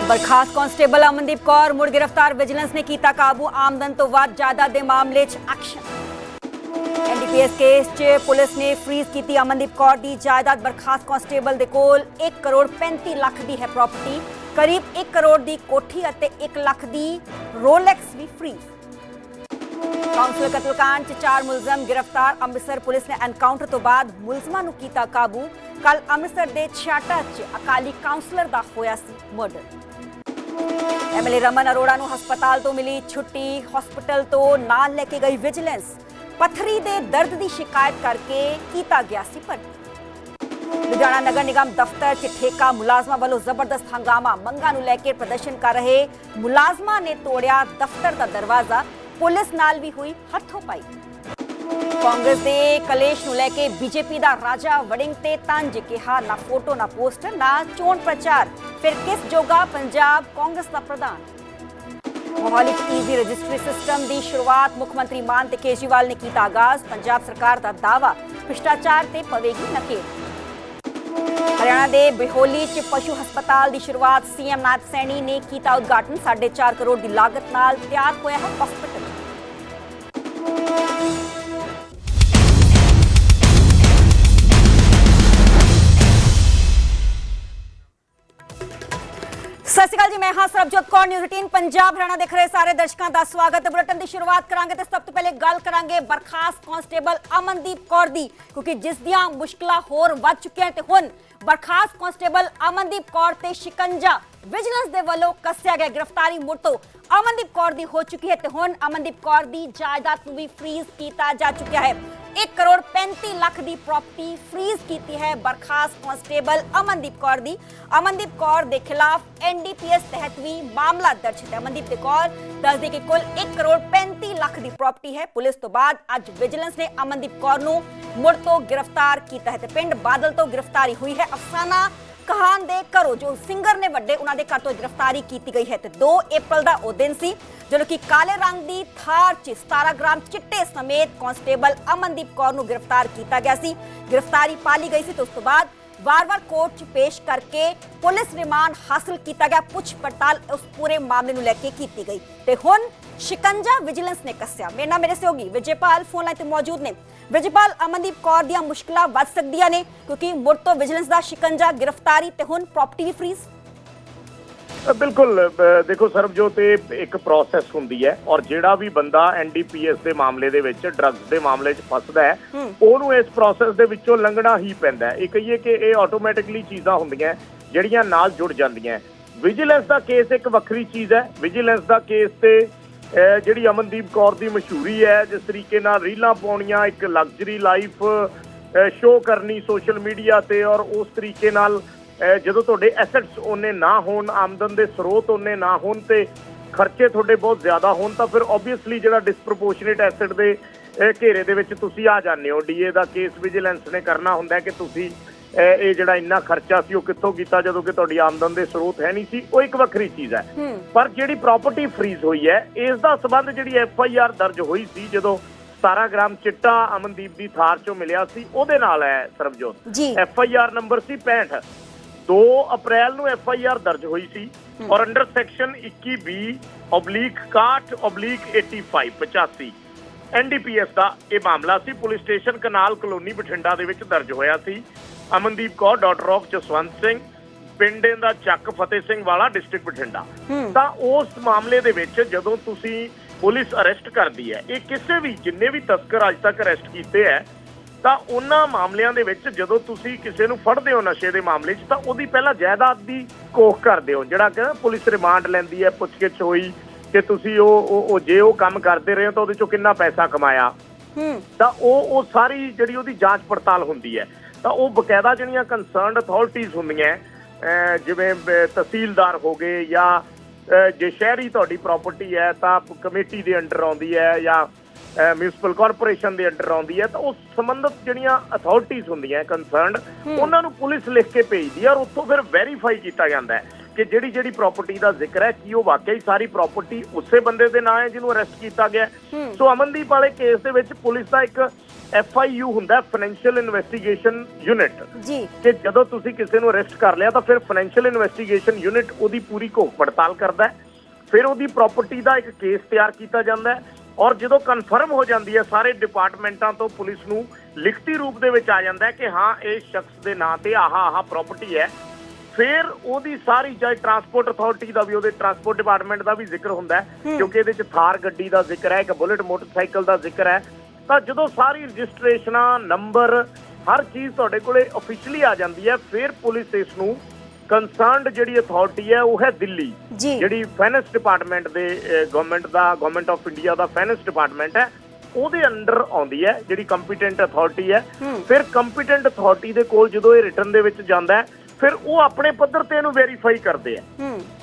बर्खास्त कांस्टेबल अमनदीप कौर मुड़ गिरफ्तार। विजिलेंस ने किया काबू। आमदन तो वध जायदाद के मामले एक्शन। एनडीपीएस केस च पुलिस ने फ्रीज की अमनदीप कौर की जायदाद। बर्खास्त कांस्टेबल के कोल 1 करोड़ 35 लाख की है प्रॉपर्टी। करीब 1 करोड़ की कोठी और 1 लाख की रोलैक्स भी फ्रीज। काउंसलर कतलकांड च 4 मुलजम गिरफ्तार। अमृतसर पुलिस ने एनकाउंटर तो बाद मुलजमां नूं कीता काबू। कल अमृतसर के छाटा च अकाली काउंसलर का होया सी मर्डर। एमएलए रमन अरोड़ा नूं हस्पताल तो मिली छुट्टी। हॉस्पिटल तो नाल लेके गई विजिलेंस। पत्थरी दे दर्द की शिकायत करके कीता गया सी भर्ती। लुधियाना नगर निगम दफ्तर च ठेका मुलाजमां वालों जबरदस्त हंगामा। मंगां नूं लैके प्रदर्शन कर रहे मुलाजमां ने तोड़िया दफ्तर का दरवाजा। पुलिस नाल भी हुई हथोपाई। कांग्रेस के कलेश नूं लैके बीजेपी का राजा वड़िंग ते तंज। कहा ना फोटो ना पोस्टर ना चोण प्रचार। फिर किस जोगा पंजाब कांग्रेस का प्रधान। मोहाली ईजी रजिस्ट्री सिस्टम की शुरुआत। मुख्यमंत्री मान ते केजरीवाल ने किया आगाज। पंजाब सरकार का दावा भ्रष्टाचार ते पवेगी नकेल। हरियाणा के बिहोली च पशु हस्पताल की शुरुआत। सीएम नायब सैनी ने किया उद्घाटन। 4.5 करोड़ की लागत नाल तैयार होया है हॉस्पिटल। सत श्री अकाल जी, मैं हाँ सरबजोत कौर। न्यूज़ 18 पंजाब हरियाणा देख रहे सारे दर्शकों का स्वागत है। बुलेटिन की शुरुआत करांगे तो सब तो पहले गल करांगे बर्खास्त कांस्टेबल अमनदीप कौर दी, क्योंकि जिस दियां मुश्किलां होर वध चुकियां ते हुण बर्खास्त कांस्टेबल अमनदीप कौर ते शिकंजा विजिलेंस दे वल्लों कस्या गया। गिरफ्तारी मुड़ तो अमनदीप कौर दी हो चुकी है ते हुण अमनदीप कौर दी जायदाद नूं भी फ्रीज किया जा चुका है। 1 करोड़ 35 लाख की प्रॉपर्टी फ्रीज की है बर्खास्त कांस्टेबल अमनदीप कौर दी। अमनदीप कौर के खिलाफ एनडीपीएस तहत भी मामला दर्ज है। अमनदीप कौर दस दी कि कुल 1 करोड़ 35 लाख की प्रॉपर्टी है। पुलिस तो बाद अज विजिलेंस ने अमनदीप कौर नूं मुड़ तो गिरफ्तार किया है। पिंड बादल तो गिरफ्तारी हुई है। अफसाना कहान दे घरों जो सिंगर ने वड्डे उन्होंने घर तो गिरफ्तारी की गई है। 2 अप्रैल का वह दिन सी जो कि काले रंग की थार च 17 ग्राम चिट्टे समेत कांस्टेबल अमनदीप कौर नूं गिरफ्तार किया गया सी। गिरफ्तारी पा ली गई सी तो उस तो बाद वार-वार कोर्ट च पेश करके पुलिस रिमांड हासिल किया गया। पुछ पड़ताल उस पूरे मामले नूं लैके की गई ते हुण शिकंजा विजिलेंस ने कस्या। मेरे नाल मेरे सहयोगी विजयपाल फोन लाइन ते मौजूद ने। विजयपाल, अमनदीप कौर दियां मुश्किलां वध सकदियां ने क्योंकि मुड़ तो विजिलेंस दा शिकंजा गिरफ्तारी ते हुण प्रॉपर्टी भी फ्रीज। बिल्कुल, देखो सरबजोत एक प्रोसैस हुंदी है और जिहड़ा भी बंदा एनडीपीएस के मामले दे विच ड्रग्स के मामले च फसदा है ਉਹਨੂੰ इस प्रोसैस दे विचों लंघना ही पैंदा है। ਇਹ कहिए कि ये ऑटोमैटिकली चीज़ां हुंदियां ਜਿਹੜੀਆਂ नाल जुड़ जांदियां। विजिलेंस का केस एक वक्री चीज़ है। विजिलेंस का केस ते ਜਿਹੜੀ अमनदीप कौर की मशहूरी है, जिस तरीके नाल रीलां पाउणियां, एक लग्जरी लाइफ शो करनी सोशल मीडिया ते और उस तरीके नाल ਜਦੋਂ ਤੁਹਾਡੇ ਐਸੈਟਸ ਉਹਨੇ ਨਾ ਹੋਣ, ਆਮਦਨ ਦੇ ਸਰੋਤ ਉਹਨੇ ਨਾ ਹੋਣ ਤੇ ਖਰਚੇ ਤੁਹਾਡੇ ਬਹੁਤ ਜ਼ਿਆਦਾ ਹੋਣ ਤਾਂ ਫਿਰ ਓਬਵੀਅਸਲੀ ਜਿਹੜਾ ਡਿਸਪ੍ਰੋਪੋਰਸ਼ਨੇਟ ਐਸੈਟ ਦੇ ਘੇਰੇ ਦੇ ਵਿੱਚ ਤੁਸੀਂ ਆ ਜਾਂਦੇ ਹੋ। ਡੀਏ ਦਾ ਕੇਸ ਵਿਜੀਲੈਂਸ ਨੇ ਕਰਨਾ ਹੁੰਦਾ ਕਿ ਤੁਸੀਂ ਇਹ ਜਿਹੜਾ ਇੰਨਾ ਖਰਚਾ ਸੀ ਉਹ ਕਿੱਥੋਂ ਕੀਤਾ ਜਦੋਂ ਕਿ ਤੁਹਾਡੀ ਆਮਦਨ ਦੇ ਸਰੋਤ ਹੈ ਨਹੀਂ ਸੀ। ਉਹ ਇੱਕ ਵੱਖਰੀ ਚੀਜ਼ ਹੈ। ਪਰ ਜਿਹੜੀ ਪ੍ਰਾਪਰਟੀ ਫਰੀਜ਼ ਹੋਈ ਹੈ ਇਸ ਦਾ ਸਬੰਧ ਜਿਹੜੀ ਐਫਆਈਆਰ ਦਰਜ ਹੋਈ ਸੀ ਜਦੋਂ 17 ग्राम चिट्टा अमनदीप की थार चों मिलिया सी ਉਹਦੇ ਨਾਲ ਹੈ ਸਰਬਜੋਤ। ਐਫਆਈਆਰ ਨੰਬਰ ਸੀ 65। 2 अप्रैल ਨੂੰ एफआईआर दर्ज हुई सी और अंडर सैक्शन 21/60/85 एनडीपीएस का यह मामला सी। पुलिस स्टेशन कनाल कलोनी बठिंडा दे विच दर्ज होया सी। अमनदीप कौर डॉटर ऑफ जसवंत सिंह पिंड दा चक फतेह सिंह वाला डिस्ट्रिक्ट बठिंडा। तां उस मामले दे विच जदों तुसीं पुलिस अरेस्ट करदी है, ये किसी भी जिन्ने भी तस्कर अज तक अरेस्ट किए है ਤਾਂ ਉਹਨਾਂ ਮਾਮਲਿਆਂ ਦੇ ਵਿੱਚ ਜਦੋਂ ਤੁਸੀਂ ਕਿਸੇ ਨੂੰ ਫੜਦੇ ਹੋ ਨਸ਼ੇ ਦੇ ਮਾਮਲੇ 'ਚ ਤਾਂ ਉਹਦੀ ਪਹਿਲਾਂ ਜਾਇਦਾਦ ਦੀ ਕੋਖ ਕਰਦੇ ਹੋ। ਜਿਹੜਾ ਕਿ ਪੁਲਿਸ ਰਿਮਾਂਡ ਲੈਂਦੀ ਹੈ, ਪੁੱਛਗਿੱਛ ਹੋਈ ਕਿ ਤੁਸੀਂ ਉਹ ਜੇ ਉਹ ਕੰਮ ਕਰਦੇ ਰਹੇ ਹੋ ਤਾਂ ਉਹਦੇ 'ਚੋਂ ਕਿੰਨਾ ਪੈਸਾ ਕਮਾਇਆ, ਤਾਂ ਉਹ ਸਾਰੀ ਜਿਹੜੀ ਉਹਦੀ ਜਾਂਚ ਪੜਤਾਲ ਹੁੰਦੀ ਹੈ। ਤਾਂ ਉਹ ਬਕਾਇਦਾ ਜਿਹੜੀਆਂ ਕੰਸਰਨਡ ਅਥਾਰਟੀਜ਼ ਹੁੰਦੀਆਂ ਜਿਵੇਂ ਤਹਿਸੀਲਦਾਰ ਹੋ ਗਏ ਜਾਂ ਜੇ ਸ਼ਹਿਰੀ ਤੁਹਾਡੀ ਪ੍ਰਾਪਰਟੀ ਹੈ ਤਾਂ ਕਮੇਟੀ ਦੇ ਅੰਡਰ ਆਉਂਦੀ ਹੈ ਜਾਂ म्यूनसिपल कॉरपोरेशन के अंडर आती है तो उस संबंधित ਜਿਹੜੀਆਂ अथॉरिटीज़ ਹੁੰਦੀਆਂ ਕੰਸਰਨਡ ਉਹਨਾਂ ਨੂੰ पुलिस लिख के भेजती है और उत्थों फिर वेरीफाई किया जाता है। ਕਿ ਜਿਹੜੀ ਜਿਹੜੀ ਪ੍ਰਾਪਰਟੀ ਦਾ ਜ਼ਿਕਰ ਹੈ ਕੀ ਉਹ ਵਾਕਈ ਸਾਰੀ ਪ੍ਰਾਪਰਟੀ ਉਸੇ ਬੰਦੇ ਦੇ ਨਾਂ ਹੈ ਜਿਹਨੂੰ ਅਰੈਸਟ ਕੀਤਾ ਗਿਆ ਹੈ। ਸੋ ਅਮਨਦੀਪ ਵਾਲੇ ਕੇਸ ਦੇ ਵਿੱਚ ਪੁਲਿਸ ਦਾ ਇੱਕ FIU ਹੁੰਦਾ, ਫਾਈਨੈਂਸ਼ੀਅਲ ਇਨਵੈਸਟੀਗੇਸ਼ਨ ਯੂਨਿਟ ਜੀ, ਕਿ ਜਦੋਂ ਤੁਸੀਂ ਕਿਸੇ ਨੂੰ ਅਰੈਸਟ ਕਰ ਲਿਆ ਤਾਂ ਫਿਰ ਫਾਈਨੈਂਸ਼ੀਅਲ ਇਨਵੈਸਟੀਗੇਸ਼ਨ ਯੂਨਿਟ ਉਹਦੀ ਪੂਰੀ ਘੋਖ ਪੜਤਾਲ ਕਰਦਾ ਹੈ, ਫਿਰ ਉਹਦੀ ਪ੍ਰਾਪਰਟੀ ਦਾ ਇੱਕ ਕੇਸ ਤਿਆਰ ਕੀਤਾ ਜਾਂਦਾ ਹੈ ਔਰ ਜਦੋਂ ਕਨਫਰਮ ਹੋ ਜਾਂਦੀ ਹੈ ਸਾਰੇ ਡਿਪਾਰਟਮੈਂਟਾਂ ਤੋਂ ਪੁਲਿਸ ਨੂੰ ਲਿਖਤੀ ਰੂਪ ਦੇ ਵਿੱਚ ਆ ਜਾਂਦਾ ਹੈ ਕਿ ਹਾਂ ਇਹ ਸ਼ਖਸ ਦੇ ਨਾਂ ਤੇ ਆਹ ਪ੍ਰਾਪਰਟੀ ਹੈ, ਫਿਰ ਉਹਦੀ ਸਾਰੀ ਚਾਹੇ ਟਰਾਂਸਪੋਰਟ ਅਥਾਰਟੀ ਦਾ ਵੀ, ਉਹਦੇ ਟਰਾਂਸਪੋਰਟ ਡਿਪਾਰਟਮੈਂਟ ਦਾ ਵੀ ਜ਼ਿਕਰ ਹੁੰਦਾ ਹੈ ਕਿਉਂਕਿ ਇਹਦੇ 'ਚ ਥਾਰ ਗੱਡੀ ਦਾ ਜ਼ਿਕਰ ਹੈ, ਇੱਕ ਬੁਲਟ ਮੋਟਰਸਾਈਕਲ ਦਾ ਜ਼ਿਕਰ ਹੈ। ਤਾਂ ਜਦੋਂ ਸਾਰੀ ਰਜਿਸਟ੍ਰੇਸ਼ਨਾਂ, ਨੰਬਰ, ਹਰ ਚੀਜ਼ ਤੁਹਾਡੇ ਕੋਲੇ ਅਫੀਸ਼ੀਅਲੀ ਆ ਜਾਂਦੀ ਹੈ, ਫਿਰ ਪੁਲਿਸ ਇਸ ਨੂੰ ਕੰਸਰਨਡ ਜਿਹੜੀ ਅਥਾਰਟੀ ਹੈ ਉਹ ਹੈ ਦਿੱਲੀ, ਜਿਹੜੀ ਫਾਈਨੈਂਸ ਡਿਪਾਰਟਮੈਂਟ ਦੇ government of India the finance department ਹੈ, ਉਹਦੇ ਅੰਡਰ ਆਉਂਦੀ ਹੈ ਜਿਹੜੀ ਕੰਪੀਟੈਂਟ ਅਥਾਰਟੀ ਹੈ। ਫਿਰ ਕੰਪੀਟੈਂਟ ਅਥਾਰਟੀ ਦੇ ਕੋਲ ਜਦੋਂ ਇਹ ਰਿਟਨ ਦੇ ਵਿੱਚ ਜਾਂਦਾ ਹੈ, ਫਿਰ ਉਹ ਆਪਣੇ ਪੱਧਰ ਤੇ ਇਹਨੂੰ ਵੈਰੀਫਾਈ ਕਰਦੇ ਆ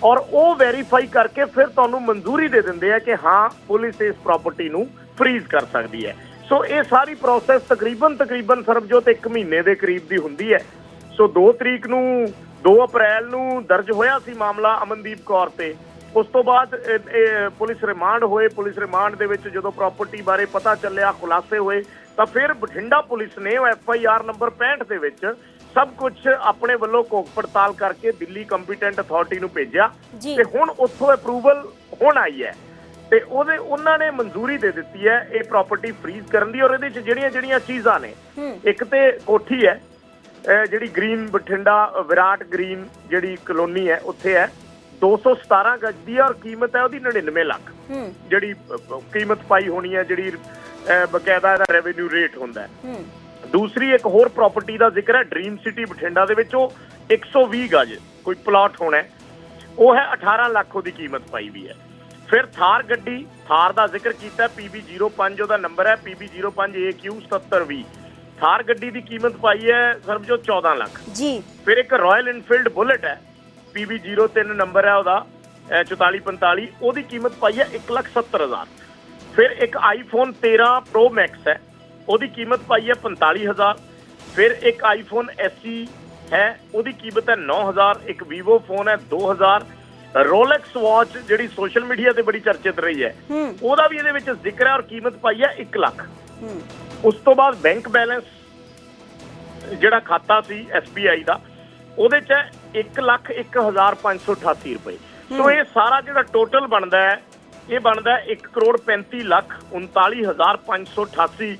ਔਰ ਉਹ ਵੈਰੀਫਾਈ ਕਰਕੇ ਫਿਰ ਤੁਹਾਨੂੰ ਮਨਜ਼ੂਰੀ ਦੇ ਦਿੰਦੇ ਆ ਕਿ ਹਾਂ ਪੁਲਿਸ ਇਸ ਪ੍ਰਾਪਰਟੀ ਨੂੰ ਫਰੀਜ਼ ਕਰ ਸਕਦੀ ਹੈ। ਸੋ ਇਹ ਸਾਰੀ ਪ੍ਰੋਸੈਸ ਤਕਰੀਬਨ ਸਰਬਜੋਤ 1 ਮਹੀਨੇ ਦੇ ਕਰੀਬ ਦੀ ਹੁੰਦੀ ਹੈ। ਸੋ 2 ਅਪ੍ਰੈਲ ਨੂੰ ਦਰਜ ਹੋਇਆ ਸੀ ਮਾਮਲਾ ਅਮਨਦੀਪ ਕੌਰ ਤੇ। ਉਸ ਤੋਂ ਬਾਅਦ ਪੁਲਿਸ ਰਿਮਾਂਡ ਹੋਏ। ਪੁਲਿਸ ਰਿਮਾਂਡ ਦੇ ਵਿੱਚ ਜਦੋਂ ਪ੍ਰਾਪਰਟੀ ਬਾਰੇ ਪਤਾ ਚੱਲਿਆ, ਖੁਲਾਸੇ ਹੋਏ, ਤਾਂ ਫਿਰ ਬਠਿੰਡਾ ਪੁਲਿਸ ਨੇ FIR ਨੰਬਰ 65 ਦੇ ਵਿੱਚ ਸਭ ਕੁਝ ਆਪਣੇ ਵੱਲੋਂ ਘੋਖ ਪੜਤਾਲ ਕਰਕੇ ਦਿੱਲੀ ਕੰਪੀਟੈਂਟ ਅਥਾਰਟੀ ਨੂੰ ਭੇਜਿਆ ਤੇ ਹੁਣ ਉੱਥੋਂ ਅਪਰੂਵਲ ਹੁਣ ਆਈ ਹੈ ਤੇ ਉਹਨਾਂ ਨੇ ਮਨਜ਼ੂਰੀ ਦੇ ਦਿੱਤੀ ਹੈ ਇਹ ਪ੍ਰਾਪਰਟੀ ਫਰੀਜ਼ ਕਰਨ ਦੀ। ਔਰ ਇਹਦੇ ਵਿੱਚ ਜਿਹੜੀਆਂ ਚੀਜ਼ਾਂ ਨੇ, ਇੱਕ ਤੇ ਕੋਠੀ ਹੈ ਜਿਹੜੀ ਗ੍ਰੀਨ ਬਠਿੰਡਾ ਵਿਰਾਟ ਗ੍ਰੀਨ ਜਿਹੜੀ ਕਲੋਨੀ ਹੈ ਉੱਥੇ ਹੈ, 217 ਗਜ ਦੀ ਔਰ ਕੀਮਤ ਹੈ ਉਹਦੀ 99 ਲੱਖ, ਜਿਹੜੀ ਕੀਮਤ ਪਾਈ ਹੋਣੀ ਹੈ, ਜਿਹੜੀ ਬਕਾਇਦਾ ਇਹਦਾ ਰੈਵਨਿਊ ਰੇਟ ਹੁੰਦਾ ਹੈ। ਦੂਸਰੀ ਇੱਕ ਹੋਰ ਪ੍ਰਾਪਰਟੀ ਦਾ ਜ਼ਿਕਰ ਹੈ ਡ੍ਰੀਮ ਸਿਟੀ ਬਠਿੰਡਾ ਦੇ ਵਿੱਚ, ਉਹ 120 ਗਜ ਕੋਈ ਪਲਾਟ ਹੋਣਾ, ਉਹ ਹੈ 18 ਲੱਖ ਉਹਦੀ ਕੀਮਤ ਪਾਈ ਵੀ ਹੈ। ਫਿਰ ਥਾਰ ਗੱਡੀ, ਥਾਰ ਦਾ ਜ਼ਿਕਰ ਕੀਤਾ, PB05 ਉਹਦਾ ਨੰਬਰ ਹੈ, PB05AQ 7720, ਥਾਰ ਗੱਡੀ ਦੀ ਕੀਮਤ ਪਾਈ ਹੈ ਸਰਬਜੋਤ 14 ਲੱਖ ਜੀ। ਫਿਰ ਇੱਕ ਰਾਇਲ ਇਨਫੀਲਡ ਬੁਲਟ ਹੈ, PB03 ਨੰਬਰ ਹੈ ਉਹਦਾ 4445, ਉਹਦੀ ਕੀਮਤ ਪਾਈ ਹੈ 1,70,000। ਫਿਰ ਇੱਕ iPhone 13 Pro Max ਹੈ, ਉਹਦੀ ਕੀਮਤ ਪਾਈ ਹੈ 45,000। ਫਿਰ ਇੱਕ iPhone SE ਹੈ, ਉਹਦੀ ਕੀਮਤ ਹੈ 9,000। ਇੱਕ Vivo ਫੋਨ ਹੈ 2,000। ਰੋਲੈਕਸ ਵਾਚ ਜਿਹੜੀ ਸੋਸ਼ਲ ਮੀਡੀਆ ਤੇ ਬੜੀ ਚਰਚਿਤ ਰਹੀ ਹੈ, ਉਹਦਾ ਵੀ ਇਹਦੇ ਵਿੱਚ ਜ਼ਿਕਰ ਹੈ ਔਰ ਕੀਮਤ ਪਾਈ ਹੈ 1 ਲੱਖ। ਉਸ ਤੋਂ ਬਾਅਦ ਬੈਂਕ ਬੈਲੈਂਸ ਜਿਹੜਾ ਖਾਤਾ ਸੀ SBI ਦਾ, ਉਹਦੇ 'ਚ 1,01,588 ਰੁਪਏ। ਸੋ ਇਹ ਸਾਰਾ ਜਿਹੜਾ ਟੋਟਲ ਬਣਦਾ ਹੈ, ਇਹ ਬਣਦਾ 1,35,39,588।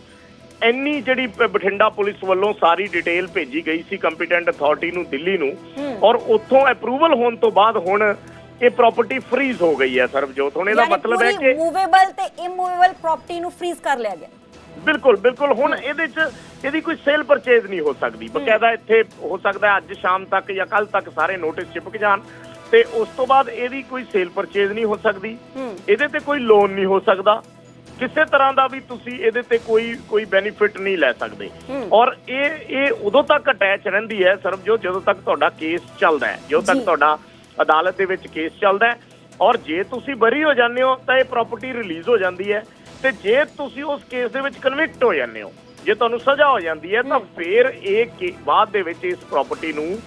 ਇੰਨੀ ਜਿਹੜੀ ਬਠਿੰਡਾ ਪੁਲਿਸ ਵੱਲੋਂ ਸਾਰੀ ਡਿਟੇਲ ਭੇਜੀ ਗਈ ਸੀ ਕੰਪੀਟੈਂਟ ਅਥਾਰਟੀ ਨੂੰ ਦਿੱਲੀ ਨੂੰ, ਔਰ ਉੱਥੋਂ ਅਪਰੂਵਲ ਹੋਣ ਤੋਂ ਬਾਅਦ ਹੁਣ ਇਹ ਪ੍ਰਾਪਰਟੀ ਫਰੀਜ਼ ਹੋ ਗਈ ਹੈ ਸਰਬਜੋਤ। ਹੁਣ ਇਹਦਾ ਮਤਲਬ ਹੈ ਕਿ ਮੂਵੇਬਲ ਤੇ ਇਮੂਵੇਬਲ ਪ੍ਰਾਪਰਟੀ ਨੂੰ ਫਰੀਜ਼ ਕਰ ਲਿਆ ਗਿਆ। ਬਿਲਕੁਲ ਹੁਣ ਇਹਦੇ 'ਚ ਇਹਦੀ ਕੋਈ ਸੇਲ ਪਰਚੇਜ਼ ਨਹੀਂ ਹੋ ਸਕਦੀ। ਬਕਾਇਦਾ ਇੱਥੇ ਹੋ ਸਕਦਾ ਅੱਜ ਸ਼ਾਮ ਤੱਕ ਜਾਂ ਕੱਲ ਤੱਕ ਸਾਰੇ ਨੋਟਿਸ ਚਿਪਕ ਜਾਣ ਤੇ ਉਸ ਤੋਂ ਬਾਅਦ ਇਹਦੀ ਕੋਈ ਸੇਲ ਪਰਚੇਜ਼ ਨਹੀਂ ਹੋ ਸਕਦੀ, ਇਹਦੇ ਤੇ ਕੋਈ ਲੋਨ ਨਹੀਂ ਹੋ ਸਕਦਾ, ਕਿਸੇ ਤਰ੍ਹਾਂ ਦਾ ਵੀ ਤੁਸੀਂ ਇਹਦੇ ਤੇ ਕੋਈ ਬੈਨੀਫਿਟ ਨਹੀਂ ਲੈ ਸਕਦੇ। ਔਰ ਇਹ ਉਦੋਂ ਤੱਕ ਅਟੈਚ ਰਹਿੰਦੀ ਹੈ ਸਰਬਜੋਤ ਜਦੋਂ ਤੱਕ ਤੁਹਾਡਾ ਕੇਸ ਚੱਲਦਾ ਹੈ, ਜਦੋਂ ਤੱਕ ਤੁਹਾਡਾ ਅਦਾਲਤ ਦੇ ਵਿੱਚ ਕੇਸ ਚੱਲਦਾ ਹੈ। ਔਰ ਜੇ ਤੁਸੀਂ ਬਰੀ ਹੋ ਜਾਂਦੇ ਹੋ ਤਾਂ ਇਹ ਪ੍ਰਾਪਰਟੀ ਰਿਲੀਜ਼ ਹੋ ਜਾਂਦੀ ਹੈ, ਤੇ ਜੇ ਤੁਸੀਂ ਉਸ ਕੇਸ ਦੇ ਵਿੱਚ ਕਨਵਿਕਟ ਹੋ ਜਾਂਦੇ ਹੋ, ਜੇ ਤੁਹਾਨੂੰ ਸਜ਼ਾ ਹੋ ਜਾਂਦੀ ਹੈ, ਤਾਂ ਫਿਰ ਇਹ ਬਾਅਦ ਦੇ ਵਿੱਚ ਇਸ ਪ੍ਰਾਪਰਟੀ ਨੂੰ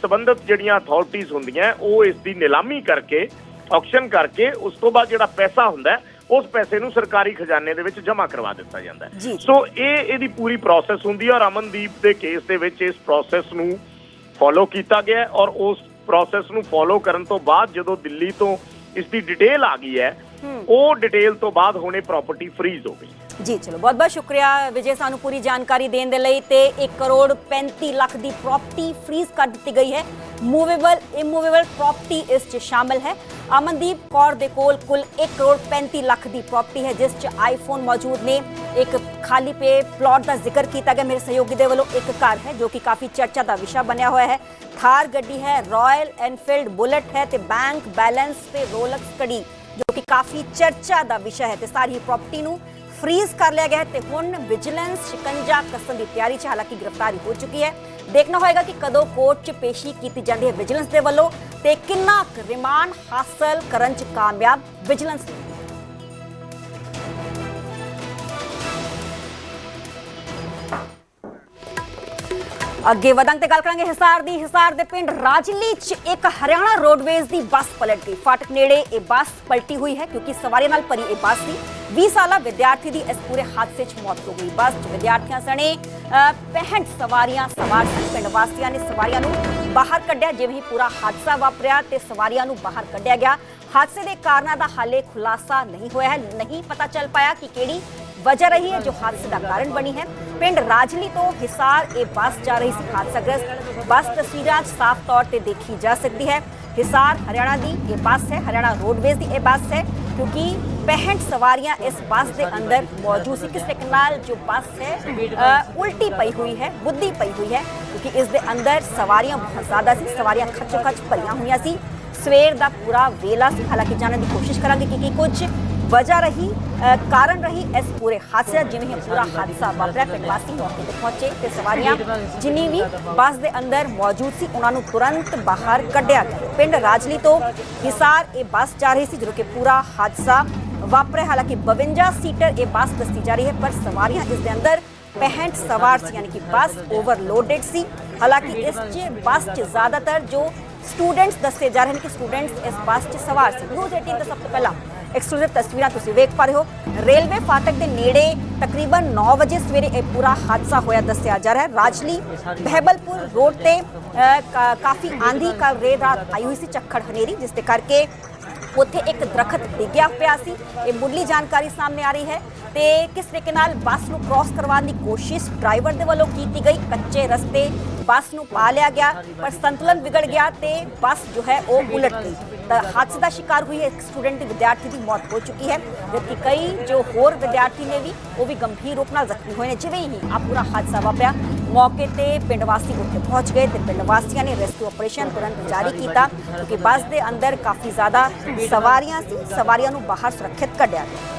ਸੰਬੰਧਿਤ ਜਿਹੜੀਆਂ ਅਥਾਰਟੀਜ਼ ਹੁੰਦੀਆਂ ਉਹ ਇਸ ਦੀ ਨਿਲਾਮੀ ਕਰਕੇ, ਆਕਸ਼ਨ ਕਰਕੇ, ਉਸ ਤੋਂ ਬਾਅਦ ਜਿਹੜਾ ਪੈਸਾ ਹੁੰਦਾ ਉਸ ਪੈਸੇ ਨੂੰ ਸਰਕਾਰੀ ਖਜ਼ਾਨੇ ਦੇ ਵਿੱਚ ਜਮ੍ਹਾਂ ਕਰਵਾ ਦਿੱਤਾ ਜਾਂਦਾ ਹੈ। ਸੋ ਇਹਦੀ ਪੂਰੀ ਪ੍ਰੋਸੈਸ ਹੁੰਦੀ ਹੈ ਔਰ ਅਮਨਦੀਪ ਦੇ ਕੇਸ ਦੇ ਵਿੱਚ ਇਸ ਪ੍ਰੋਸੈਸ ਨੂੰ ਫੋਲੋ ਕੀਤਾ ਗਿਆ ਔਰ ਉਸ ਪ੍ਰੋਸੈਸ ਨੂੰ ਫੋਲੋ ਕਰਨ ਤੋਂ ਬਾਅਦ ਜਦੋਂ ਦਿੱਲੀ ਤੋਂ ਇਸ ਦੀ ਡਿਟੇਲ ਆ ਗਈ ਹੈ, ਉਹ ਡਿਟੇਲ ਤੋਂ ਬਾਅਦ ਹੁਣੇ ਪ੍ਰਾਪਰਟੀ ਫਰੀਜ਼ ਹੋ ਗਈ। ਜੀ ਚਲੋ, ਬਹੁਤ ਬਹੁਤ ਸ਼ੁਕਰੀਆ ਵਿਜੇ ਸਾਨੂੰ ਪੂਰੀ ਜਾਣਕਾਰੀ ਦੇਣ ਦੇ ਲਈ। ਤੇ 1,35,00,000 ਦੀ ਪ੍ਰਾਪਰਟੀ ਫਰੀਜ਼ ਕਰ ਦਿੱਤੀ ਗਈ ਹੈ। ਮੂਵੇਬਲ ਇਮੂਵੇਬਲ ਪ੍ਰਾਪਰਟੀ ਇਸ 'ਚ ਸ਼ਾਮਲ ਹੈ। ਅਮਨਦੀਪ ਕੌਰ ਦੇ ਕੋਲ ਕੁੱਲ 1,35,00,000 ਦੀ ਪ੍ਰਾਪਰਟੀ ਹੈ, ਜਿਸ 'ਚ ਆਈਫੋਨ ਮੌਜੂਦ ਨੇ। ਇੱਕ ਖਾਲੀ ਪੇ ਪਲਾਟ ਦਾ ਜ਼ਿਕਰ ਕੀਤਾ ਗਿਆ ਮੇਰੇ ਸਹਿਯੋਗੀ ਦੇ ਵੱਲੋਂ। ਇੱਕ ਘਰ ਹੈ ਜੋ ਕਿ ਕਾਫੀ ਚਰਚਾ ਦਾ ਵਿਸ਼ਾ ਬਣਿਆ ਹੋਇਆ ਹੈ। ਥਾਰ ਗੱਡੀ ਹੈ, ਰਾਇਲ ਐਨਫੀਲਡ ਬੁਲਟ ਹੈ ਤੇ ਬੈਂਕ ਬੈਲੈਂਸ ਤੇ ਰੋਲੈਕਸ ਘੜੀ ਜੋ ਕਿ ਕਾਫੀ ਚਰਚਾ ਦਾ ਵਿਸ਼ਾ ਹੈ। ਤੇ ਸਾਰੀ ਪ੍ਰਾਪਰਟੀ ਨੂੰ ਫਰੀਜ਼ ਕਰ ਲਿਆ ਗਿਆ ਹੈ ਤੇ ਹੁਣ ਵਿਜੀਲੈਂਸ ਸ਼ਿਕੰਜਾ ਕੱਸਣ ਦੀ ਤਿਆਰੀ 'ਚ, ਹਾਲਾਂਕਿ ਗ੍ਰਿਫਤਾਰੀ ਹੋ ਚੁੱਕੀ ਹੈ। ਦੇਖਣਾ ਹੋਏਗਾ ਕਿ ਕਦੋਂ ਕੋਰਟ 'ਚ ਪੇਸ਼ੀ ਕੀਤੀ ਜਾਂਦੀ ਹੈ ਵਿਜੀਲੈਂਸ ਦੇ ਵੱਲੋਂ ਤੇ ਕਿੰਨਾ ਰਿਮਾਂਡ ਹਾਸਲ ਕਰਨ 'ਚ ਕਾਮਯਾਬ ਵਿਜੀਲੈਂਸ ਨੇ। ਅੱਗੇ ਵਧਾਂਗੇ ਤੇ ਗੱਲ ਕਰਾਂਗੇ ਹਿਸਾਰ ਦੇ ਪਿੰਡ ਰਾਜਲੀ 'ਚ ਇੱਕ ਹਰਿਆਣਾ ਰੋਡਵੇਜ਼ ਦੀ ਬੱਸ ਪਲਟ ਗਈ। ਫਾਟਕ ਨੇੜੇ ਇਹ ਬੱਸ ਪਲਟੀ ਹੋਈ ਹੈ ਕਿਉਂਕਿ ਸਵਾਰੀਆਂ ਨਾਲ ਭਰੀ ਇਹ ਬੱਸ ਸੀ। 20 ਸਾਲਾ ਵਿਦਿਆਰਥੀ ਦੀ ਇਸ ਪੂਰੇ ਹਾਦਸੇ 'ਚ ਮੌਤ ਹੋ ਗਈ। ਬੱਸ 'ਚ ਵਿਦਿਆਰਥੀਆਂ ਸਣੇ 65 ਸਵਾਰੀਆਂ ਸਵਾਰ ਸਨ। ਪਿੰਡ ਵਾਸੀਆਂ ਨੇ ਸਵਾਰੀਆਂ ਨੂੰ ਬਾਹਰ ਕੱਢਿਆ। ਜਿਵੇਂ ਹੀ ਪੂਰਾ ਹਾਦਸਾ ਵਾਪਰਿਆ ਤੇ ਸਵਾਰੀਆਂ ਨੂੰ ਬਾਹਰ ਕੱਢਿਆ ਗਿਆ। ਹਾਦਸੇ ਦੇ ਕਾਰਨਾਂ ਦਾ ਹਾਲੇ ਖੁਲਾਸਾ ਨਹੀਂ ਹੋਇਆ ਹੈ। ਨਹੀਂ ਪਤਾ ਚੱਲ ਪਾਇਆ ਕਿ ਕਿਹੜੀ वजह रही है जो हादसे का कारण बनी है। पिंड राजली तो हिसार ये बस जा रही सी हादसाग्रस्त बस तस्वीरां साफ तौर पर देखी जा सकती है। हिसार हरियाणा की ये बस है, हरियाणा रोडवेज की ये बस है क्योंकि 65 सवारियां इस बस के अंदर मौजूद सी। किस तरीके नाल जो बस है उल्टी पई हुई है, बुद्धी पई हुई है क्योंकि इस दे अंदर सवारियां बहुत ज़्यादा सी। सवारियां खचो खच भरिया हुई सी। सवेर का पूरा वेला सी। हालांकि जानने की कोशिश करांगे कि कुछ वजह रही कारण रही इस पूरे हादसे। जिवें ही पूरा हादसा वापरिया पिंड वासी मौके पर पहुंचे ते सवारियां जिन्नी भी बस के अंदर मौजूद सी उन्होंने तुरंत बाहर कढ़िया गया। पिंड राजली तो हिसार ये बस जा रही सी जो कि पूरा हादसा वापरिया। हालांकि 52 सीटर ये बस दसी जा रही है पर सवारियां इस दे अंदर 65 सवार सी यानी कि बस ओवरलोडेड सी। हालांकि इस बस च ज़्यादातर जो स्टूडेंट्स दसे जा रहे हैं कि स्टूडेंट्स इस बस च सवार सी। न्यूज़ 18 तो सब तो पहला एक्सक्लूसिव तस्वीरां तुसीं वेख पा रहे हो। रेलवे फाटक के नेड़े तकरीबन 9 बजे सवेरे यह पूरा हादसा होया दस्सिया जा रहा है। राजली बहबलपुर रोड ते काफ़ी आंधी कल रेत रात आई हुई सी, झक्खड़ हनेरी जिसके करके उत्थे एक दरखत डिग्या पिया सी। ये मुढ़ली जानकारी सामने आ रही है ते किस तरीके नाल बस नूं क्रॉस करवाने की कोशिश ड्राइवर दे वल्लों कीती गई। कच्चे रस्ते बस नूं पा लिया गया पर संतुलन बिगड़ गया ते बस जो है वो उलट गई। हादसे का शिकार हुई एक स्टूडेंट विद्यार्थी की मौत हो चुकी है जबकि कई जो होर विद्यार्थी ने भी वो भी गंभीर रूप नाल जख्मी हुए हैं। जिवें ही आ पूरा हादसा वापरिया मौके ते पिंड वासी उत्थे पहुंच गए ते पिंड वासियों ने रेस्क्यू ऑपरेशन तुरंत जारी किया क्योंकि बस के अंदर काफ़ी ज़्यादा सवारियां सी। सवारियां नूं बाहर सुरक्षित कढ़िया गया।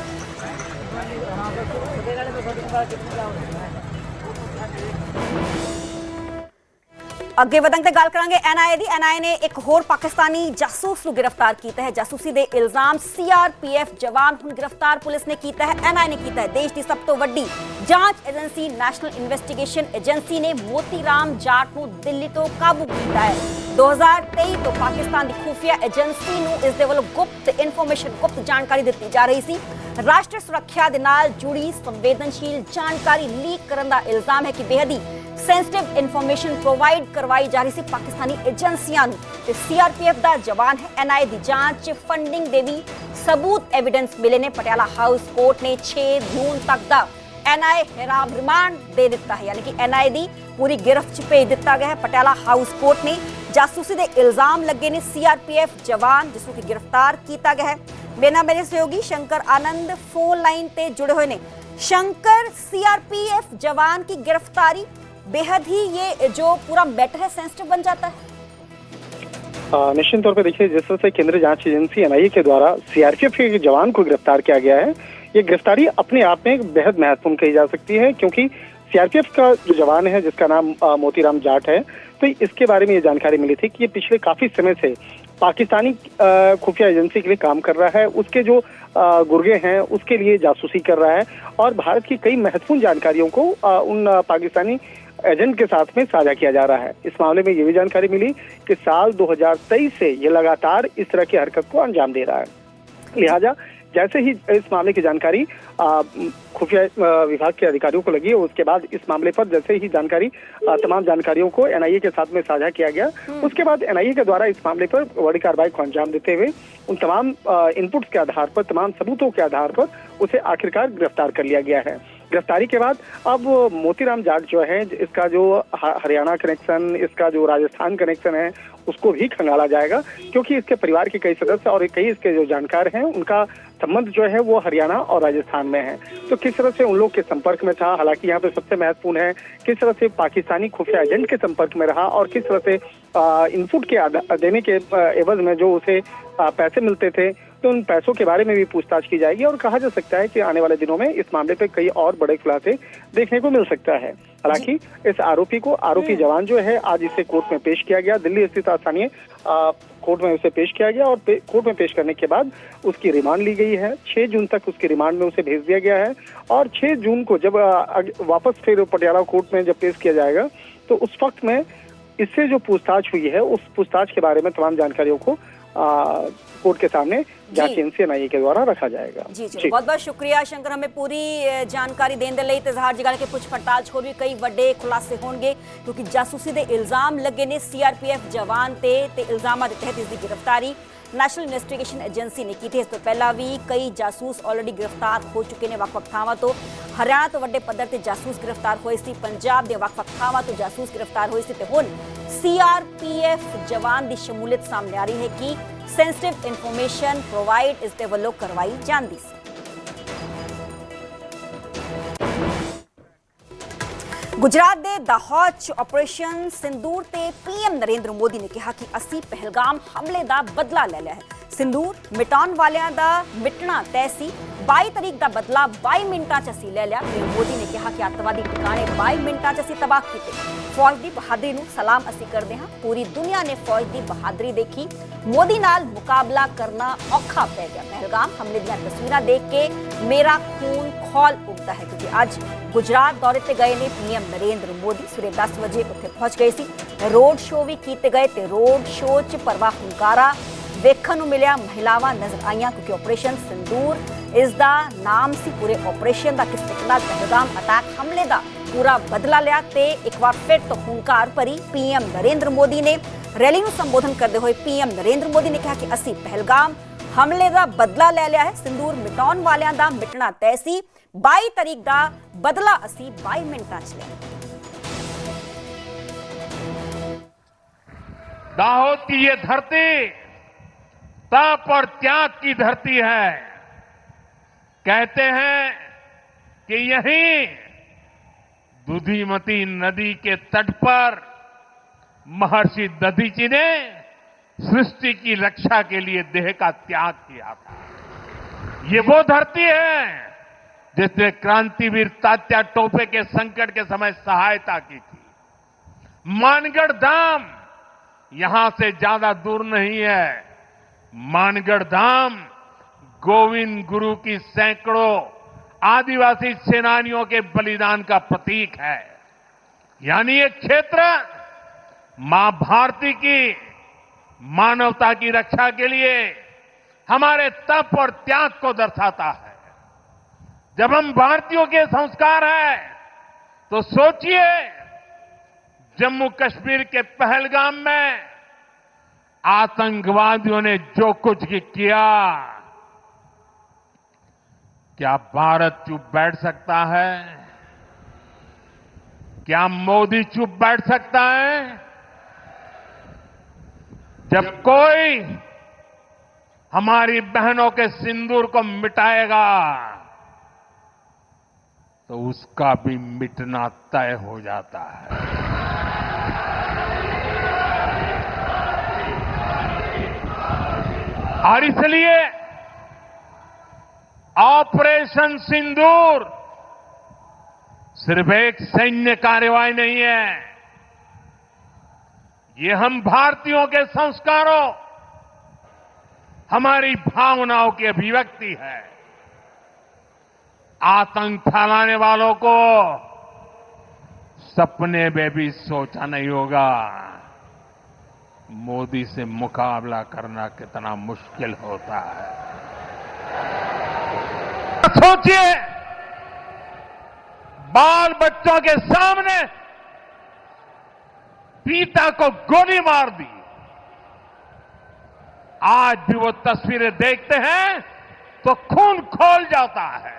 ਅੱਗੇ ਵਧਾਂਗੇ ਤੇ ਗੱਲ ਕਰਾਂਗੇ NIA ਦੀ। NIA ਨੇ ਇੱਕ ਹੋਰ ਪਾਕਿਸਤਾਨੀ ਜਾਸੂਸ ਨੂੰ ਗ੍ਰਿਫਤਾਰ ਕੀਤਾ ਹੈ। ਜਾਸੂਸੀ ਦੇ ਇਲਜ਼ਾਮ CRPF ਜਵਾਨ ਹੁਣ ਗ੍ਰਿਫਤਾਰ ਪੁਲਿਸ ਨੇ ਕੀਤਾ ਹੈ। NIA ਨੇ ਕੀਤਾ ਹੈ। ਦੇਸ਼ ਦੀ ਸਭ ਤੋਂ ਵੱਡੀ ਜਾਂਚ ਏਜੰਸੀ ਨੈਸ਼ਨਲ ਇਨਵੈਸਟੀਗੇਸ਼ਨ ਏਜੰਸੀ ਨੇ ਮੋਤੀ ਰਾਮ ਜਾਟ ਨੂੰ ਦਿੱਲੀ ਤੋਂ ਕਾਬੂ ਕੀਤਾ ਹੈ। 2023 ਤੋਂ ਪਾਕਿਸਤਾਨ ਦੀ ਖੁਫੀਆ ਏਜੰਸੀ ਨੂੰ ਇਸ ਦੇ ਵੱਲੋਂ ਗੁਪਤ ਇਨਫੋਰਮੇਸ਼ਨ ਗੁਪਤ ਜਾਣਕਾਰੀ ਦਿੱਤੀ ਜਾ ਰਹੀ ਸੀ। ਰਾਸ਼ਟਰੀ ਸੁਰੱਖਿਆ ਦੇ ਨਾਲ ਜੁੜੀ ਸੰਵੇਦਨਸ਼ੀਲ ਜਾਣਕਾਰੀ ਲੀਕ ਕਰਨ ਦਾ ਇਲਜ਼ਾਮ ਹੈ ਕਿ ਬੇहद ही सेंसिटिव इन्फॉर्मेशन प्रोवाइड करवाई जा रही सी पाकिस्तानी एजेंसियां नूं। ते CRPF का जवान है। NIA की जांच फंडिंग के भी सबूत एविडेंस मिले ने। पटियाला हाउस कोर्ट ने 6 जून तक का NIA रिमांड दे दिता है यानी कि NIA की पूरी गिरफ्त च भेज दिता गया है। पटियाला हाउस कोर्ट ने जासूसी के इल्जाम लगे ने CRPF जवान जिसको कि गिरफ्तार किया गया है। मेरे सहयोगी शंकर आनंद फोन लाइन ते जुड़े हुए ने। शंकर, CRPF जवान की गिरफ्तारी बेहद ही ये जो पूरा मैटर है सेंसिटिव बन जाता है। निश्चित तौर पर देखिए जिस तरह से केंद्रीय जांच एजेंसी NIA के द्वारा CRPF के जवान को गिरफ्तार किया गया है, ये गिरफ्तारी अपने आप में बेहद महत्वपूर्ण कही जा सकती है क्योंकि CRPF का जो जवान है जिसका नाम मोतीराम जाट है, तो इसके बारे में ये जानकारी मिली थी कि ये पिछले काफी समय से पाकिस्तानी खुफिया एजेंसी के लिए काम कर रहा है। उसके जो गुर्गे हैं उसके लिए जासूसी कर रहा है और भारत की कई महत्वपूर्ण जानकारियों को उन पाकिस्तानी एजेंट के साथ में साझा किया जा रहा है। इस मामले में ये भी जानकारी मिली कि साल 2023 से ये लगातार इस तरह की हरकत को अंजाम दे रहा है। लिहाजा जैसे ही इस मामले की जानकारी खुफिया विभाग के अधिकारियों को लगी उसके बाद इस मामले पर जैसे ही जानकारी तमाम जानकारियों को NIA के साथ में साझा किया गया, उसके बाद NIA के द्वारा इस मामले पर बड़ी कार्रवाई को अंजाम देते हुए उन तमाम इनपुट्स के आधार पर, तमाम सबूतों के आधार पर उसे आखिरकार गिरफ्तार कर लिया गया है। गिरफ्तारी के बाद अब मोतीराम जाट जो है, इसका जो हरियाणा कनेक्शन, इसका जो राजस्थान कनेक्शन है, उसको भी खंगाला जाएगा क्योंकि इसके परिवार के कई सदस्य और कई इसके जो जानकार हैं उनका संबंध जो है वो हरियाणा और राजस्थान में है। तो किस तरह से उन लोग के संपर्क में था, हालांकि यहाँ पे सबसे महत्वपूर्ण है किस तरह से पाकिस्तानी खुफिया एजेंट के संपर्क में रहा और किस तरह से इनपुट के देने के एवज में जो उसे पैसे मिलते थे, तो उन पैसों के बारे में भी पूछताछ की जाएगी और कहा जा सकता है कि आने वाले दिनों में इस मामले पे कई और बड़े खुलासे देखने को मिल सकता है। हालांकि इस आरोपी जवान जो है आज इसे कोर्ट में पेश किया गया। दिल्ली स्थित स्थानीय कोर्ट में उसे पेश किया गया और कोर्ट में पेश करने के बाद उसकी रिमांड ली गई है। 6 जून तक उसकी रिमांड में उसे भेज दिया गया है और 6 जून को जब वापस फिर पटियाला कोर्ट में जब पेश किया जाएगा तो उस वक्त में इससे जो पूछताछ हुई है उस पूछताछ के बारे में तमाम जानकारियों को कोर्ट के सामने जांच एजेंसी एनआईए के द्वारा रखा जाएगा। जी जी बहुत बहुत शुक्रिया शंकर, हमें पूरी जानकारी देने ਲਈ ਤੇ ਜ਼ਹਾਰ ਜਗਾਲ ਕੇ ਪੁੱਛ ਪੜਤਾਲ ਚ ਹੋਰ ਵੀ ਕਈ ਵੱਡੇ ਖੁਲਾਸੇ ਹੋਣਗੇ ਕਿਉਂਕਿ ਜਾਸੂਸੀ ਦੇ ਇਲਜ਼ਾਮ ਲੱਗੇ ਨੇ ਸੀਆਰਪੀਐਫ ਜਵਾਨ ਤੇ ਇਲਜ਼ਾਮਾਂ ਦੇ ਤਹਿਤ ਇਸ ਦੀ ਗ੍ਰਿਫਤਾਰੀ ਨੈਸ਼ਨਲ ਇਨਵੈਸਟੀਗੇਸ਼ਨ ਏਜੰਸੀ ਨੇ ਕੀਤੀ। ਇਸ ਤੋਂ ਪਹਿਲਾਂ ਵੀ ਕਈ ਜਾਸੂਸ ਆਲਰੇਡੀ ਗ੍ਰਿਫਤਾਰ ਹੋ ਚੁੱਕੇ ਨੇ ਵੱਖ-ਵੱਖ ਥਾਵਾਂ ਤੋਂ। ਹਰਿਆਣਾ ਤੋਂ ਵੱਡੇ ਪੱਧਰ ਤੇ ਜਾਸੂਸ ਗ੍ਰਿਫਤਾਰ ਹੋਏ ਸੀ, ਪੰਜਾਬ ਦੇ ਵੱਖ-ਵੱਖ ਥਾਵਾਂ ਤੋਂ ਜਾਸੂਸ ਗ੍ਰਿਫਤਾਰ ਹੋਏ ਸੀ ਤੇ ਹੁਣ ਸੀਆਰਪੀਐਫ ਜਵਾਨ ਦੀ ਸ਼ਮੂਲੀਅਤ ਸਾਹਮਣੇ ਆ ਰਹੀ ਹੈ ਕਿ ਸੈਂਸਿਟਿਵ ਇਨਫੋਰਮੇਸ਼ਨ ਪ੍ਰੋਵਾਈਡ ਇਸ ਦੇ ਵੱਲੋਂ ਕਰਵਾਈ ਜਾਂਦੀ ਸੀ। गुजरात ਦੇ दाहोद 'ਚ ਆਪਰੇਸ਼ਨ ਸਿੰਦੂਰ ਤੇ ਪੀਐਮ ਨਰਿੰਦਰ ਮੋਦੀ ਨੇ ਕਿਹਾ ਕਿ ਅਸੀਂ ਪਹਿਲਗਾਮ ਹਮਲੇ ਦਾ ਬਦਲਾ ਲੈ ਲਿਆ ਹੈ। ਸਿੰਦੂਰ ਮਿਟਾਉਣ ਵਾਲਿਆਂ ਦਾ ਮਿਟਣਾ ਤੈਅ ਸੀ। 22 ਤਰੀਕ ਦਾ ਬਦਲਾ 22 ਮਿੰਟਾਂ 'ਚ ਅਸੀਂ ਲੈ ਲਿਆ। ਪੀਐਮ ਮੋਦੀ ਨੇ ਕਿਹਾ ਕਿ ਅੱਤਵਾਦੀ ਟਿਕਾਣੇ 22 ਮਿੰਟਾਂ 'ਚ ਅਸੀਂ ਤਬਾਹ ਕੀਤੇ। ਫੌਜ ਦੀ ਬਹਾਦਰੀ ਨੂੰ ਸਲਾਮ ਅਸੀਂ ਕਰਦੇ ਹਾਂ। ਪੂਰੀ ਦੁਨੀਆ ਨੇ ਫੌਜ ਦੀ ਬਹਾਦਰੀ ਦੇਖੀ। ਮੋਦੀ ਨਾਲ ਮੁਕਾਬਲਾ ਕਰਨਾ ਔਖਾ ਪੈ ਗਿਆ। ਪਹਿਲਗਾਮ ਹਮਲੇ ਦੀਆਂ ਤਸਵੀਰਾਂ ਦੇਖ ਕੇ ਮੇਰਾ ਖੂਨ ਖੌਲ ਉੱਠਦਾ ਹੈ ਕਿਉਂਕਿ ਅੱਜ ਗੁਜਰਾਤ ਦੌਰੇ ਤੇ ਗਏ ਨੇ ਪੀਐਮ ਨਰਿੰਦਰ ਮੋਦੀ। ਸਵੇਰੇ 10 ਵਜੇ ਉੱਥੇ ਪਹੁੰਚ ਗਏ ਸੀ। ਰੋਡ ਸ਼ੋਅ ਵੀ ਕੀਤੇ ਗਏ ਤੇ ਰੋਡ ਸ਼ੋਅ 'ਚ ਭਰਵਾ ਹੁੰਗਾਰਾ ਵੇਖਣ ਨੂੰ ਮਿਲਿਆ। ਮਹਿਲਾਵਾਂ ਨਜ਼ਰ ਆਈਆਂ ਕਿਉਂਕਿ ਆਪਰੇਸ਼ਨ ਸਿੰਦੂਰ ਇਸ ਦਾ ਨਾਮ ਸੀ। ਪੂਰੇ ਆਪਰੇਸ਼ਨ ਦਾ ਕਿਸ ਤਰੀਕੇ ਨਾਲ ਪਹਿਲਗਾਮ ਅਟੈਕ ਹਮਲੇ ਦਾ ਪੂਰਾ ਬਦਲਾ ਲਿਆ ਤੇ ਇੱਕ ਵਾਰ ਫਿਰ ਤੋਂ ਹੁੰਕਾਰ ਭਰੀ ਪੀਐਮ ਨਰਿੰਦਰ ਮੋਦੀ ਨੇ। ਰੈਲੀ ਨੂੰ ਸੰਬੋਧਨ ਕਰਦੇ ਹੋਏ ਪੀਐਮ ਨਰਿੰਦਰ ਮੋਦੀ ਨੇ ਕਿਹਾ ਕਿ ਅਸੀਂ ਪਹਿਲਗਾਮ ਹਮਲੇ ਦਾ ਬਦਲਾ ਲੈ ਲਿਆ ਹੈ। ਸਿੰਦੂਰ ਮਿਟਾਉਣ ਵਾਲਿਆਂ ਦਾ ਮਿਟਣਾ ਤੈਅ ਸੀ। 22 ਤਾਰੀਖ ਦਾ ਬਦਲਾ ਅਸੀਂ 22 ਮਿੰਟਾਂ 'ਚ ਲਿਆ। दाहोद की ये धरती तप और त्याग की धरती है। कहते हैं कि यहीं दुधिमती नदी के तट पर महर्षि दधीची ने सृष्टि की रक्षा के लिए देह का त्याग किया था। ये वो धरती है जिसने क्रांतिवीर तात्या टोपे के संकट के समय सहायता की थी। मानगढ़ धाम यहां से ज्यादा दूर नहीं है। मानगढ़ धाम गोविंद गुरु की सैकड़ों आदिवासी सेनानियों के बलिदान का प्रतीक है। यानी ये क्षेत्र मां भारती की मानवता की रक्षा के लिए हमारे तप और त्याग को दर्शाता है। जब हम भारतीयों के संस्कार हैं तो सोचिए जम्मू कश्मीर के पहलगाम में आतंकवादियों ने जो कुछ किया, क्या भारत चुप बैठ सकता है? क्या मोदी चुप बैठ सकता है? जब कोई हमारी बहनों के सिंदूर को मिटाएगा तो उसका भी मिटना तय हो जाता है। और इसलिए ऑपरेशन सिंदूर सिर्फ एक सैन्य कार्रवाई नहीं है। ये हम भारतीयों के संस्कारों, हमारी भावनाओं की अभिव्यक्ति है। आतंक फैलाने वालों को सपने में भी सोचा नहीं होगा मोदी से मुकाबला करना कितना मुश्किल होता है। सोचिए बाल बच्चों के सामने पिता को गोली मार दी। आज भी वो तस्वीरें देखते हैं तो खून खौल जाता है।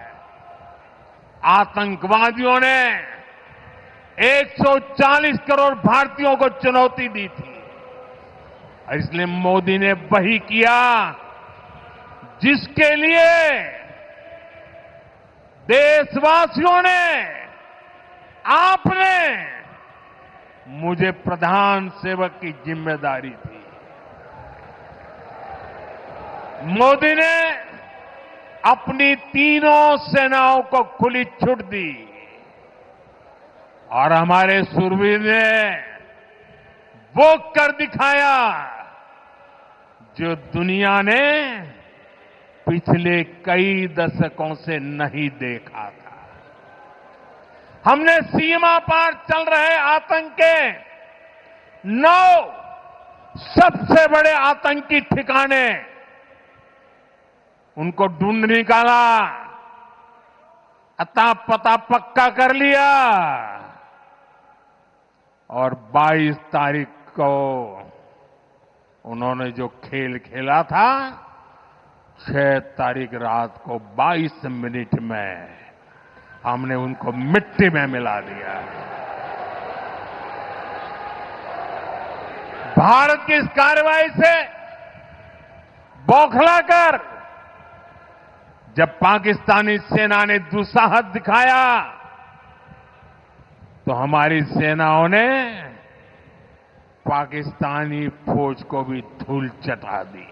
आतंकवादियों ने 140 करोड़ भारतीयों को चुनौती दी थी। इसलिए मोदी ने वही किया जिसके लिए देशवासियों ने, आपने मुझे प्रधान सेवक की जिम्मेदारी दी। मोदी ने अपनी तीनों सेनाओं को खुली छूट दी और हमारे शूरवीर ने वो कर दिखाया जो दुनिया ने पिछले कई दशकों से नहीं देखा था। हमने सीमा पार चल रहे आतंक के 9 सबसे बड़े आतंकी ठिकाने उनको ढूंढ निकाला, अता पता पक्का कर लिया और 22 तारीख को उन्होंने जो खेल खेला था, 6 तारीख रात को 22 मिनट में हमने उनको मिट्टी में मिला दिया। भारत की इस कार्रवाई से बौखलाकर जब पाकिस्तानी सेना ने दुस्साहस दिखाया तो हमारी सेनाओं ने पाकिस्तानी फौज को भी धूल चटा दी।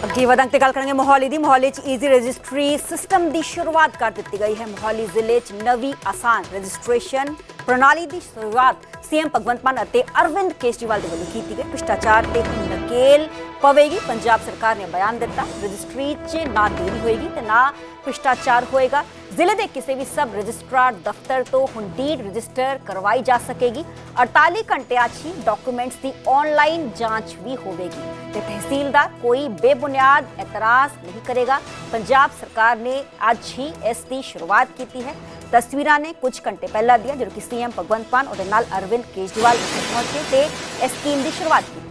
ਅੱਗੇ ਵਧਾਂਗੇ ਤੇ ਗੱਲ ਕਰਾਂਗੇ ਮੋਹਾਲੀ ਦੀ। ਮੋਹਾਲੀ 'ਚ ਈਜ਼ੀ ਰਜਿਸਟਰੀ ਸਿਸਟਮ ਦੀ ਸ਼ੁਰੂਆਤ ਕਰ ਦਿੱਤੀ ਗਈ ਹੈ। ਮੋਹਾਲੀ ਜ਼ਿਲ੍ਹੇ 'ਚ ਨਵੀਂ ਆਸਾਨ ਰਜਿਸਟ੍ਰੇਸ਼ਨ ਪ੍ਰਣਾਲੀ ਦੀ ਸ਼ੁਰੂਆਤ सीएम भगवंत मान और अरविंद केजरीवाल के वलों की गई। भ्रष्टाचार से नकेल पवेगी, पंजाब सरकार ने बयान दिता। रजिस्ट्री च ना देरी होएगी तो ना भ्रष्टाचार होएगा। जिले के किसी भी सब रजिस्ट्रार दफ्तर तो हुण डीड रजिस्टर करवाई जा सकेगी। 48 घंटिया ही डॉक्यूमेंट्स की ऑनलाइन जांच भी होगी। तहसीलदार कोई बेबुनियाद एतराज नहीं करेगा। पंजाब सरकार ने आज ही इसकी शुरुआत की है। तस्वीरां ने कुछ घंटे पहला दिया जो कि सीएम भगवंत मान और नाल अरविंद केजरीवाल पहुंचे थे इस स्कीम की शुरुआत की।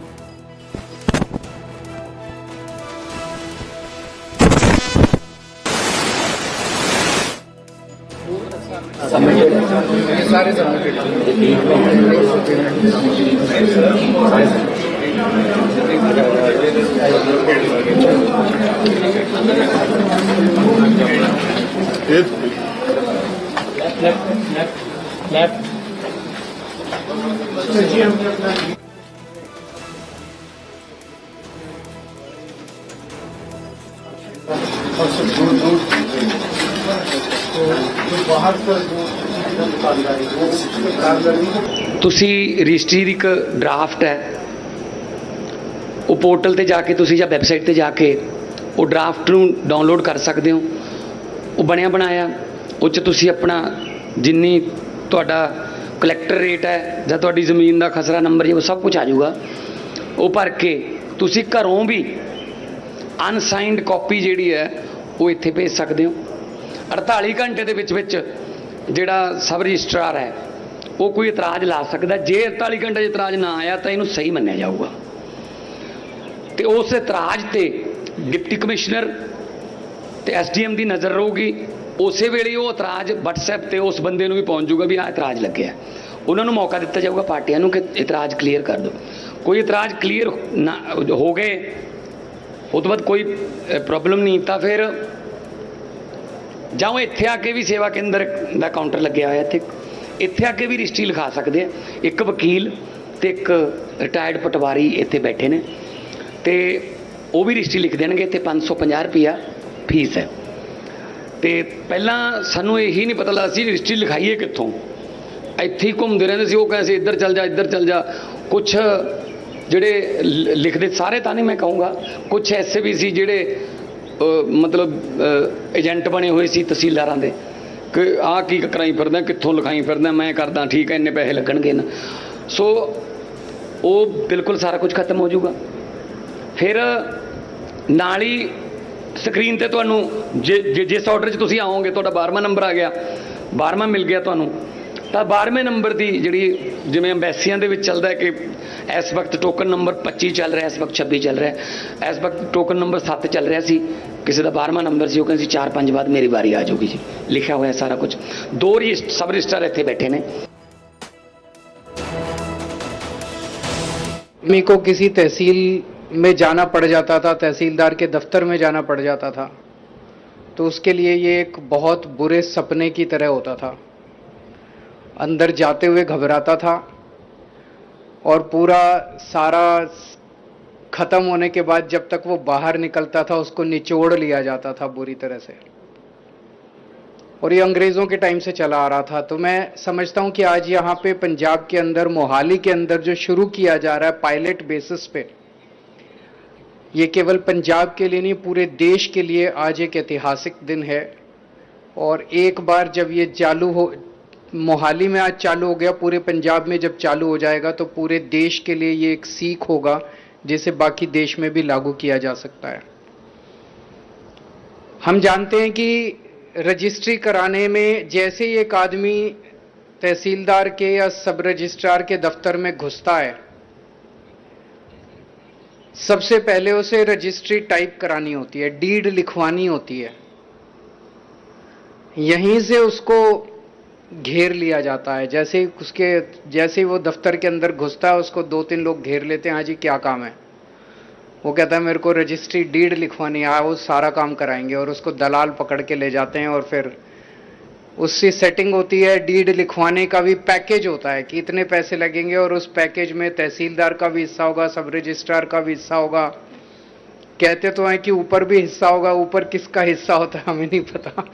लेफ्ट ਤੁਸੀਂ ਰਜਿਸਟਰੀ ਦੀ ਇੱਕ ਡਰਾਫਟ ਹੈ ਉਹ ਪੋਰਟਲ ਤੇ ਜਾ ਕੇ ਤੁਸੀਂ ਜਾਂ ਵੈਬਸਾਈਟ ਤੇ ਜਾ ਕੇ ਉਹ ਡਰਾਫਟ ਨੂੰ ਡਾਊਨਲੋਡ ਕਰ ਸਕਦੇ ਹੋ। ਉਹ ਬਣਿਆ ਬਣਾਇਆ ਉਹ 'ਚ ਤੁਸੀਂ ਆਪਣਾ ਜਿੰਨੀ ਤੁਹਾਡਾ ਕਲੈਕਟਰ ਰੇਟ ਹੈ ਜਾਂ ਤੁਹਾਡੀ ਜ਼ਮੀਨ ਦਾ ਖਸਰਾ ਨੰਬਰ ਉਹ ਸਭ ਕੁਝ ਆ ਜਾਊਗਾ। ਉਹ ਭਰ ਕੇ ਤੁਸੀਂ ਘਰੋਂ ਵੀ ਅਨਸਾਈਨਡ ਕਾਪੀ ਜਿਹੜੀ ਹੈ ਉਹ ਇੱਥੇ ਭੇਜ ਸਕਦੇ ਹੋ। 48 ਘੰਟੇ ਦੇ ਵਿੱਚ ਜਿਹੜਾ ਸਬ ਰਜਿਸਟਰਾਰ ਹੈ ਉਹ ਕੋਈ ਇਤਰਾਜ਼ ਲਾ ਸਕਦਾ। ਜੇ 48 ਘੰਟੇ 'ਚ ਇਤਰਾਜ਼ ਨਾ ਆਇਆ ਤਾਂ ਇਹਨੂੰ ਸਹੀ ਮੰਨਿਆ ਜਾਊਗਾ ਤੇ ਉਸ ਇਤਰਾਜ਼ ਤੇ ਡਿਪਟੀ ਕਮਿਸ਼ਨਰ ਤੇ ਐਸਡੀਐਮ ਦੀ ਨਜ਼ਰ ਰਹੂਗੀ। ਉਸੇ ਵੇਲੇ ਉਹ ਇਤਰਾਜ਼ WhatsApp ਤੇ ਉਸ ਬੰਦੇ ਨੂੰ ਵੀ ਪਹੁੰਚ ਜਾਊਗਾ ਵੀ ਆਹ ਇਤਰਾਜ਼ ਲੱਗਿਆ। ਉਹਨਾਂ ਨੂੰ ਮੌਕਾ ਦਿੱਤਾ ਜਾਊਗਾ ਪਾਰਟੀਆਂ ਨੂੰ ਕਿ ਇਤਰਾਜ਼ ਕਲੀਅਰ ਕਰ ਦਿਓ। ਕੋਈ ਇਤਰਾਜ਼ ਕਲੀਅਰ ਨਾ ਹੋ ਗਏ ਉਹ ਤੋਂ ਬਾਅਦ ਕੋਈ ਪ੍ਰੋਬਲਮ ਨਹੀਂ ਤਾਂ ਫਿਰ ਜਾਂ ਉਹ ਇੱਥੇ ਆ ਕੇ ਵੀ ਸੇਵਾ ਕੇਂਦਰ ਦਾ ਕਾਊਂਟਰ ਲੱਗਿਆ ਹੋਇਆ ਇੱਥੇ ਆ ਕੇ ਵੀ ਰਜਿਸਟਰੀ ਲਿਖਾ ਸਕਦੇ ਆ। ਇੱਕ ਵਕੀਲ ਤੇ ਇੱਕ ਰਿਟਾਇਰਡ ਪਟਵਾਰੀ ਇੱਥੇ ਬੈਠੇ ਨੇ ਤੇ ਉਹ ਵੀ ਰਜਿਸਟਰੀ ਲਿਖ ਦੇਣਗੇ। ਇੱਥੇ 550 ਰੁਪਈਆ ਫੀਸ ਹੈ। ਤੇ ਪਹਿਲਾਂ ਸਾਨੂੰ ਇਹੀ ਨਹੀਂ ਪਤਾ ਲੱਗਦਾ ਸੀ ਰਜਿਸਟਰੀ ਲਿਖਾਈਏ ਕਿੱਥੋਂ। ਇੱਥੇ ਹੀ ਘੁੰਮਦੇ ਰਹਿੰਦੇ ਸੀ। ਉਹ ਕਹਿੰਦੇ ਸੀ ਇੱਧਰ ਚੱਲ ਜਾ ਇੱਧਰ ਚੱਲ ਜਾ। ਕੁਛ ਜਿਹੜੇ ਲਿਖਦੇ ਸਾਰੇ ਤਾਂ ਨਹੀਂ ਮੈਂ ਕਹੂੰਗਾ, ਕੁਛ ਐਸੇ ਵੀ ਸੀ ਜਿਹੜੇ ਮਤਲਬ ਏਜੰਟ ਬਣੇ ਹੋਏ ਸੀ ਤਹਿਸੀਲਦਾਰਾਂ ਦੇ ਕਿ ਆਹ ਕੀ ਕਰਾਈ ਫਿਰਦਾ, ਕਿੱਥੋਂ ਲਿਖਾਈ ਫਿਰਦਾ, ਮੈਂ ਕਰਦਾ ਠੀਕ ਹੈ ਇੰਨੇ ਪੈਸੇ ਲੱਗਣਗੇ ਨਾ। ਸੋ ਉਹ ਬਿਲਕੁਲ ਸਾਰਾ ਕੁਝ ਖਤਮ ਹੋ ਜਾਊਗਾ। ਫਿਰ ਨਾਲ ਹੀ ਸਕਰੀਨ ਤੇ ਤੁਹਾਨੂੰ ਜਿਸ ਆਰਡਰ 'ਚ ਤੁਸੀਂ ਆਓਗੇ ਤੁਹਾਡਾ 12ਵਾਂ ਨੰਬਰ ਆ ਗਿਆ, 12ਵਾਂ ਮਿਲ ਗਿਆ ਤੁਹਾਨੂੰ ਤਾਂ 12ਵੇਂ ਨੰਬਰ ਦੀ ਜਿਹੜੀ ਜਿਵੇਂ ਅੰਬੈਸੀਆਂ ਦੇ ਵਿੱਚ ਚੱਲਦਾ ਹੈ ਕਿ ਇਸ ਵਕਤ ਟੋਕਨ ਨੰਬਰ 25 ਚੱਲ ਰਿਹਾ, ਇਸ ਵਕਤ 26 ਚੱਲ ਰਿਹਾ, ਇਸ ਵਕਤ ਟੋਕਨ ਨੰਬਰ 7 ਚੱਲ ਰਿਹਾ ਸੀ, ਕਿਸੇ ਦਾ 12ਵਾਂ ਨੰਬਰ ਸੀ, ਉਹ ਕਹਿੰਦੇ ਸੀ 4-5 ਬਾਅਦ ਮੇਰੀ ਵਾਰੀ ਆ ਜਾਊਗੀ ਜੀ। ਲਿਖਿਆ ਹੋਇਆ ਸਾਰਾ ਕੁਝ। 2 ਸਬ ਰਜਿਸਟਰ ਇੱਥੇ ਬੈਠੇ ਨੇ। आदमी को किसी तहसील में जाना पड़ जाता था, तहसीलदार के दफ्तर में जाना पड़ जाता था, तो उसके लिए ये एक बहुत बुरे सपने की तरह होता था। अंदर जाते हुए घबराता था और पूरा सारा खत्म होने के बाद जब तक वो बाहर निकलता था उसको निचोड़ लिया जाता था बुरी तरह से। और ये अंग्रेज़ों के टाइम से चला आ रहा था। तो मैं समझता हूँ कि आज यहाँ पे पंजाब के अंदर मोहाली के अंदर जो शुरू किया जा रहा है पायलट बेसिस पे, ये केवल पंजाब के लिए नहीं, पूरे देश के लिए आज एक ऐतिहासिक दिन है। और एक बार जब ये चालू हो, मोहाली में आज चालू हो गया, पूरे पंजाब में जब चालू हो जाएगा तो पूरे देश के लिए ये एक सीख होगा जिसे बाकी देश में भी लागू किया जा सकता है। हम जानते हैं कि रजिस्ट्री कराने में जैसे ही एक आदमी तहसीलदार के या सब रजिस्ट्रार के दफ्तर में घुसता है, सबसे पहले उसे रजिस्ट्री टाइप करानी होती है, डीड लिखवानी होती है। यहीं से उसको घेर लिया जाता है। जैसे ही वो दफ्तर के अंदर घुसता है, उसको 2-3 लोग घेर लेते हैं। हाँ जी, क्या काम है? वो कहता है मेरे को रजिस्ट्री डीड लिखवानी है, वो सारा काम कराएंगे। और उसको दलाल पकड़ के ले जाते हैं और फिर उससे सेटिंग होती है। डीड लिखवाने का भी पैकेज होता है कि इतने पैसे लगेंगे, और उस पैकेज में तहसीलदार का भी हिस्सा होगा, सब रजिस्ट्रार का भी हिस्सा होगा। कहते तो हैं कि ऊपर भी हिस्सा होगा, ऊपर किसका हिस्सा होता है हमें नहीं पता।